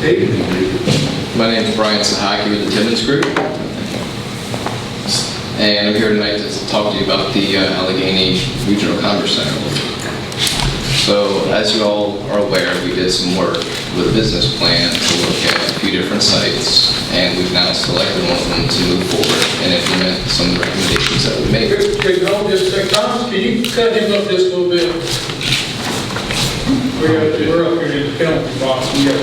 My name is Bryan Cichocki with the Timmons Group, and I'm here tonight to talk to you about the Allegheny Regional Commerce Center. So, as you all are aware, we did some work with a business plan to look at a few different sites, and we've now selected one of them to move forward and implement some of the recommendations that we made. Can you hold this a second? Thomas, can you cut him up just a little bit? We're up here in the penalty box. We got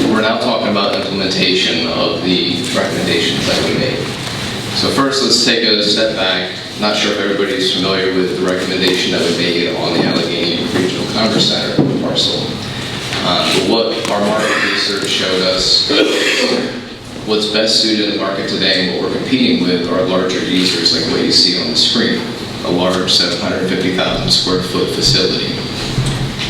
We're now talking about implementation of the recommendations that we made. So first, let's take a step back. Not sure if everybody's familiar with the recommendation that we made on the Allegheny Regional Commerce Center parcel. But what our market research showed us, what's best suited in the market today and what we're competing with are larger users like what you see on the screen, a large 750,000 square foot facility.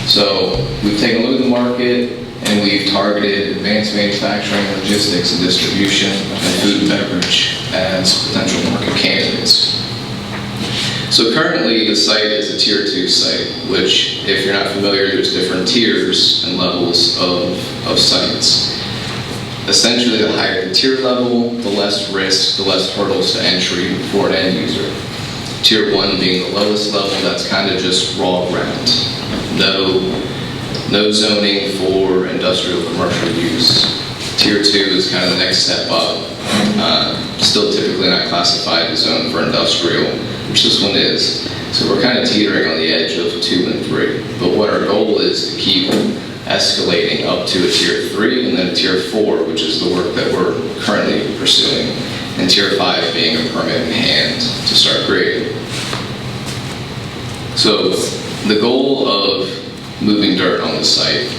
So we've taken a look at the market, and we've targeted advanced manufacturing, logistics, and distribution, and food and beverage as potential market candidates. So currently, the site is a Tier 2 site, which, if you're not familiar, there's different tiers and levels of sites. Essentially, the higher the tier level, the less risk, the less hurdles to entry for an end user. Tier 1 being the lowest level, that's kind of just raw ground. No zoning for industrial commercial use. Tier 2 is kind of the next step up. Still typically not classified as zone for industrial, which this one is. So we're kind of teetering on the edge of 2 and 3. But what our goal is to keep escalating up to a Tier 3 and then a Tier 4, which is the work that we're currently pursuing, and Tier 5 being a permit in hand to start grading. So the goal of moving dirt on the site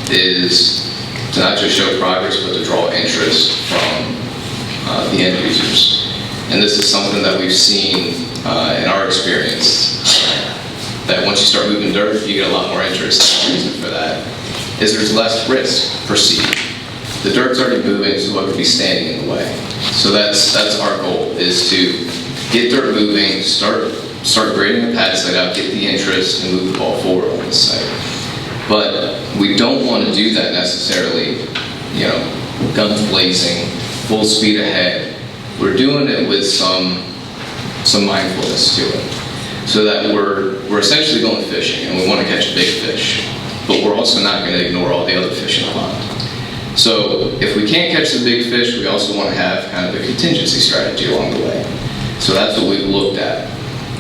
is to not just show progress, but to draw interest from the end users. And this is something that we've seen in our experience, that once you start moving dirt, you get a lot more interest. The reason for that is there's less risk perceived. The dirt's already moving, so what could be standing in the way? So that's our goal, is to get dirt moving, start grading the pad site out, get the interest, and move the ball forward on the site. But we don't want to do that necessarily, guns blazing, full speed ahead. We're doing it with some mindfulness to it, so that we're essentially going fishing, and we want to catch a big fish, but we're also not going to ignore all the other fish in the pond. So if we can't catch the big fish, we also want to have kind of a contingency strategy along the way. So that's what we've looked at.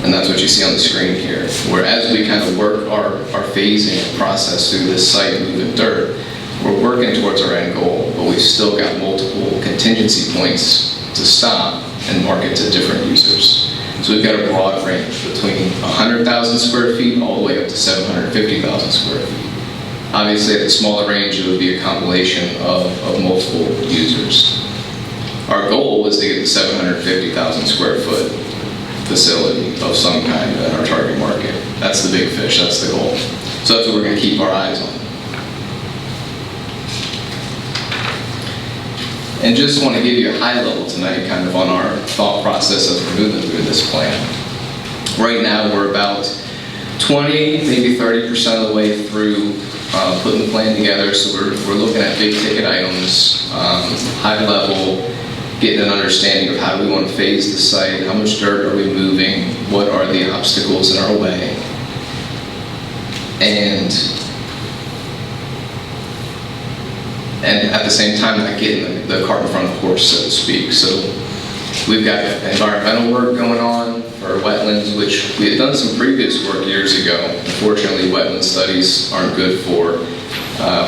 And that's what you see on the screen here. Where as we kind of work our phasing and process through this site moving dirt, we're working towards our end goal, but we've still got multiple contingency points to stop and market to different users. So we've got a broad range between 100,000 square feet all the way up to 750,000 square feet. Obviously, at the smaller range, it would be a compilation of multiple users. Our goal is to get the 750,000 square foot facility of some kind in our target market. That's the big fish, that's the goal. So that's what we're going to keep our eyes on. And just want to give you a high level tonight kind of on our thought process as we're moving through this plan. Right now we're about 20, maybe 30% of the way through putting the plan together. So we're looking at big ticket items, high level, getting an understanding of how do we want to phase the site, how much dirt are we moving, what are the obstacles in our way, and at the same time not getting the cart in front of the horse, so to speak. So we've got environmental work going on for wetlands, which we had done some previous work years ago. Unfortunately, wetland studies aren't good for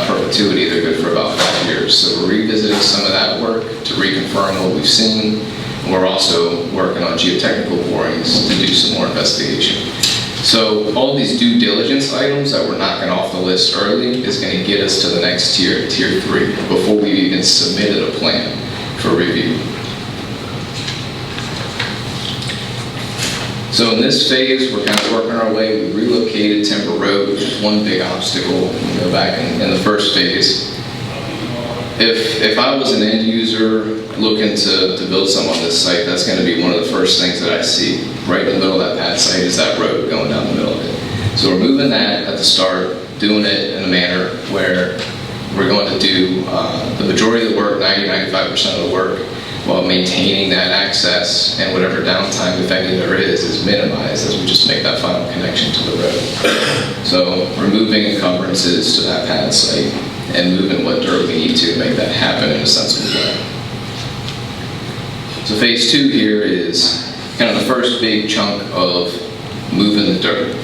perpetuity, they're good for about 5 years. So we're revisiting some of that work to reconfirm what we've seen. And we're also working on geotechnical borings to do some more investigation. So all these due diligence items that we're knocking off the list early is going to get us to the next tier, Tier 3, before we've even submitted a plan for review. So in this phase, we're kind of working our way. We relocated Timber Road, which is one big obstacle. We go back in the first phase. if I was an end user looking to build something on this site, that's going to be one of the first things that I see. Right in the middle of that pad site is that road going down the middle of it. So we're moving that at the start, doing it in a manner where we're going to do the majority of the work, 90-95% of the work, while maintaining that access, and whatever downtime, if any, there is minimized as we just make that final connection to the road. So removing encumbrances to that pad site and moving what dirt we need to make that happen in a sensible way. So phase 2 here is kind of the first big chunk of moving the dirt.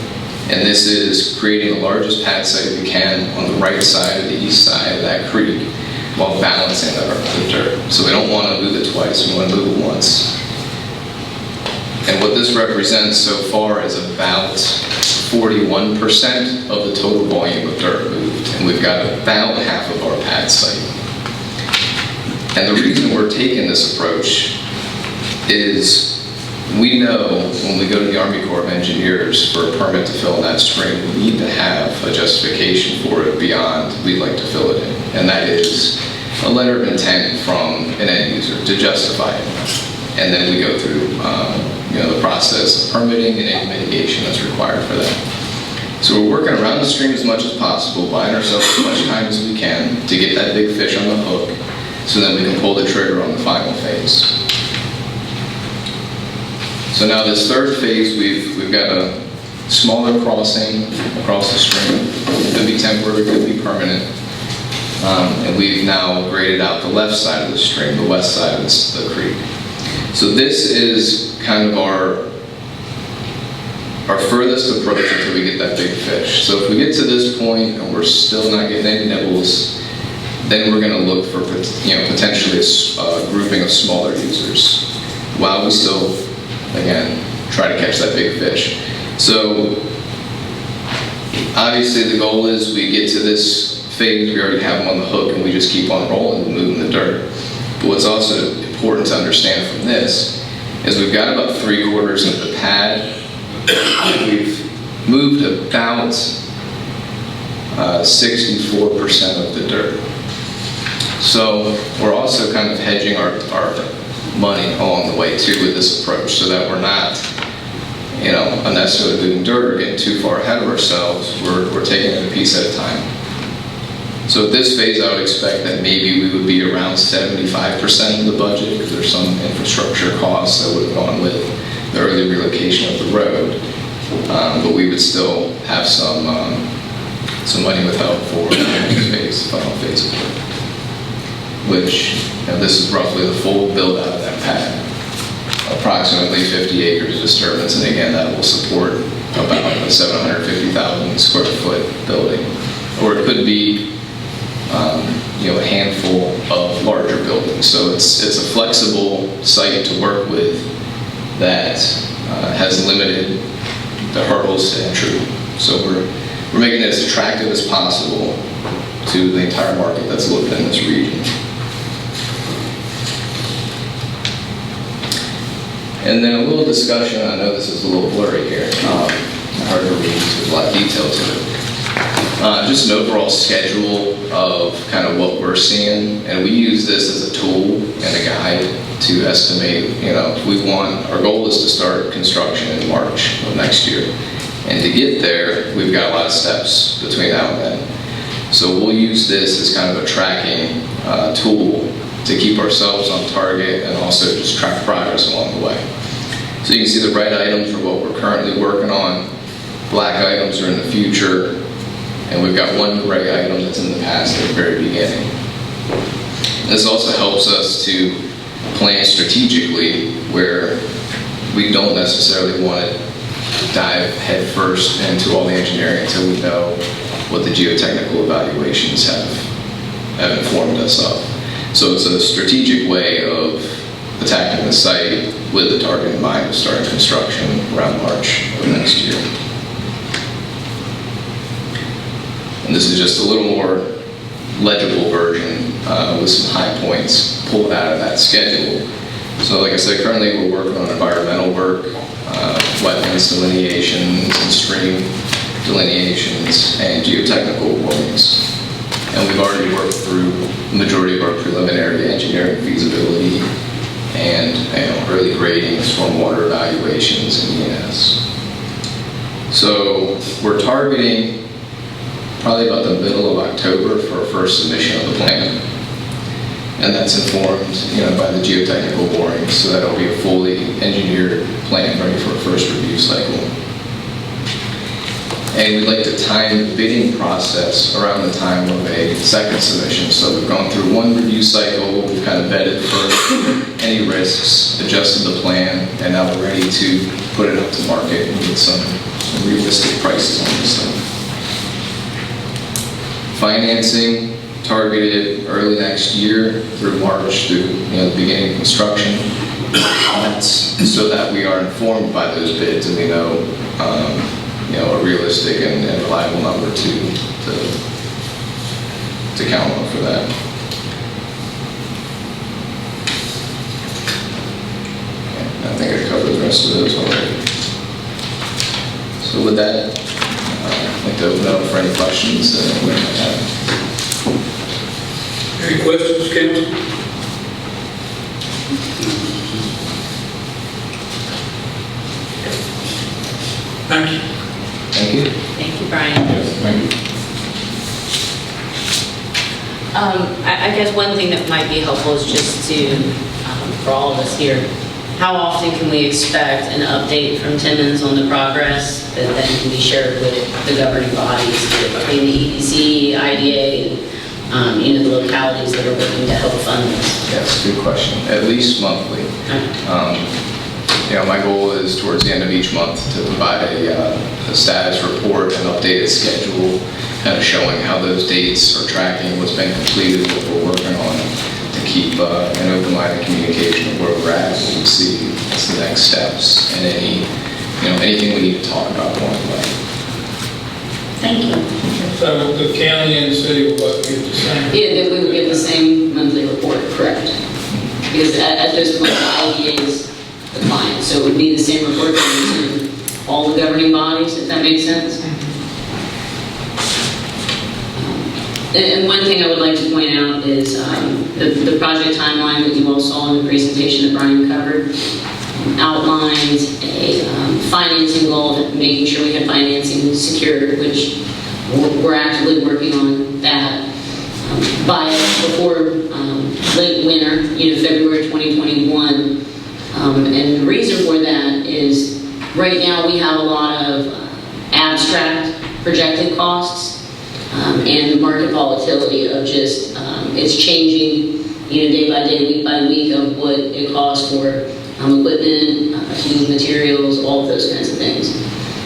And this is creating the largest pad site we can on the right side of the east side of that creek, while balancing the dirt. So we don't want to move it twice, we want to move it once. And what this represents so far is about 41% of the total volume of dirt moved. And we've got about half of our pad site. And the reason we're taking this approach is we know when we go to the Army Corps of Engineers for a permit to fill in that stream, we need to have a justification for it beyond we'd like to fill it in. And that is a letter of intent from an end user to justify it. And then we go through the process of permitting and any mitigation that's required for that. So we're working around the stream as much as possible, buying ourselves as much time as we can to get that big fish on the hook, so then we can pull the trigger on the final phase. So now this third phase, we've got a smaller crossing across the stream. It could be temporary, it could be permanent. And we've now graded out the left side of the stream, the west side of the creek. So this is kind of our furthest approach until we get that big fish. So if we get to this point and we're still not getting any nibbles, then we're going to look for potentially a grouping of smaller users, while we still, again, try to catch that big fish. So obviously the goal is we get to this phase, we already have them on the hook, and we just keep on rolling and moving the dirt. But what's also important to understand from this is we've got about 3/4 of the pad. We've moved about 64% of the dirt. So we're also kind of hedging our money along the way too with this approach, so that we're not unnecessarily moving dirt or getting too far ahead of ourselves. We're taking it a piece at a time. So at this phase, I would expect that maybe we would be around 75% of the budget, because there's some infrastructure costs that would have gone with the early relocation of the road. But we would still have some money withheld for the next phase, the final phase of work. Which, this is roughly the full build out of that pad. Approximately 50 acres of disturbance, and again, that will support about a 750,000 square foot building. Or it could be a handful of larger buildings. So it's a flexible site to work with that has limited the hurdles to entry. So we're making it as attractive as possible to the entire market that's looked in this region. And then a little discussion, I know this is a little blurry here, hard to read, there's a lot of detail to it. Just an overall schedule of kind of what we're seeing, and we use this as a tool and a guide to estimate, our goal is to start construction in March of next year. And to get there, we've got a lot of steps between now and then. So we'll use this as kind of a tracking tool to keep ourselves on target and also just track progress along the way. So you can see the red items are what we're currently working on, black items are in the future, and we've got one gray item that's in the past at the very beginning. This also helps us to plan strategically, where we don't necessarily want to dive headfirst into all the engineering until we know what the geotechnical evaluations have informed us of. So it's a strategic way of attacking the site with the target in mind of starting construction around March of next year. And this is just a little more legible version with some high points pulled out of that schedule. So like I said, currently we're working on environmental work, wetlands delineations and stream delineations and geotechnical warnings. And we've already worked through the majority of our preliminary engineering feasibility and early grading, stormwater evaluations, and E&S. So we're targeting probably about the middle of October for our first submission of the plan. And that's informed, by the geotechnical boring, so that'll be a fully engineered plan ready for a first review cycle. And we'd like to time the bidding process around the time of a second submission. So we've gone through one review cycle, we've kind of vetted for any risks, adjusted the plan, and now we're ready to put it up to market and get some realistic prices on this thing. Financing targeted early next year through March through the beginning of construction. That's so that we are informed by those bids and we know a realistic and reliable number to count on for that. I think I covered the rest of those already. So with that, I'd like to open up for any questions that anyone might have. Any questions, council? Thank you. Thank you. Thank you, Bryan. Yes, thank you. I guess one thing that might be helpful is just to, for all of us here, how often can we expect an update from Timmons on the progress that then can be shared with the governing bodies, the EPC, IDA, and the localities that are looking to help fund this? Yes, good question. At least monthly. My goal is towards the end of each month to provide a status report, an updated schedule, kind of showing how those dates are tracking, what's been completed, what we're working on, to keep an open line of communication of where we're at, what we see as the next steps, and anything we need to talk about along the way. Thank you. So the county and the city will both get the same? Yeah, that we would get the same monthly report, correct? Because at this point, the IDA is the client, so it would be the same report that goes to all the governing bodies, if that makes sense. And one thing I would like to point out is the project timeline that you all saw in the presentation that Bryan covered outlines a financing goal, making sure we have financing secured, which we're actively working on that before late winter, February 2021. And the reason for that is right now we have a lot of abstract projected costs and the market volatility of just it's changing day by day, week by week of what it costs for equipment, huge materials, all of those kinds of things.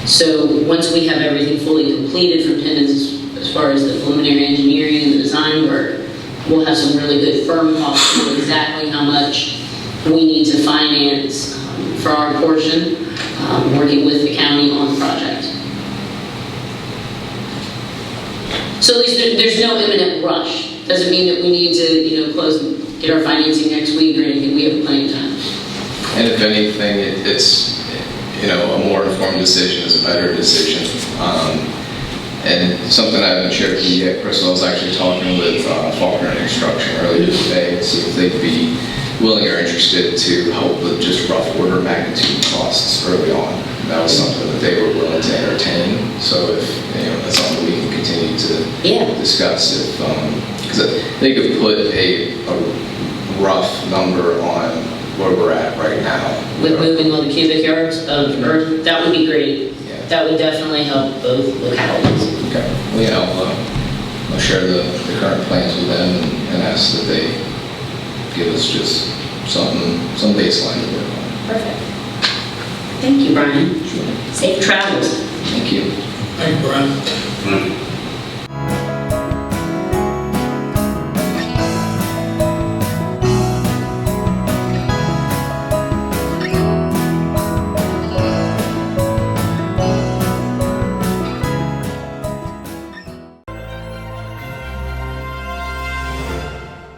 So once we have everything fully completed from Timmons as far as the preliminary engineering and the design work, we'll have some really good firm costs for exactly how much we need to finance for our portion, working with the county on the project. So at least there's no imminent rush. Doesn't mean that we need to, close, get our financing next week or anything. We have plenty of time. And if anything, it's, a more informed decision is a better decision. And something I haven't shared with you yet, Crystal, I was actually talking with Faulkner Construction earlier today to see if they'd be willing or interested to help with just rough order of magnitude costs early on. That was something that they were willing to entertain. So if that's something we can continue to discuss, if because they could put a rough number on where we're at right now. With moving all the cubic yards of earth, that would be great. Yeah. That would definitely help both localities. Okay. Well, yeah, I'll share the current plans with them and ask that they give us just some baseline to work on. Perfect. Thank you, Bryan. Sure. Safe travels. Thank you. Thank you, Bryan.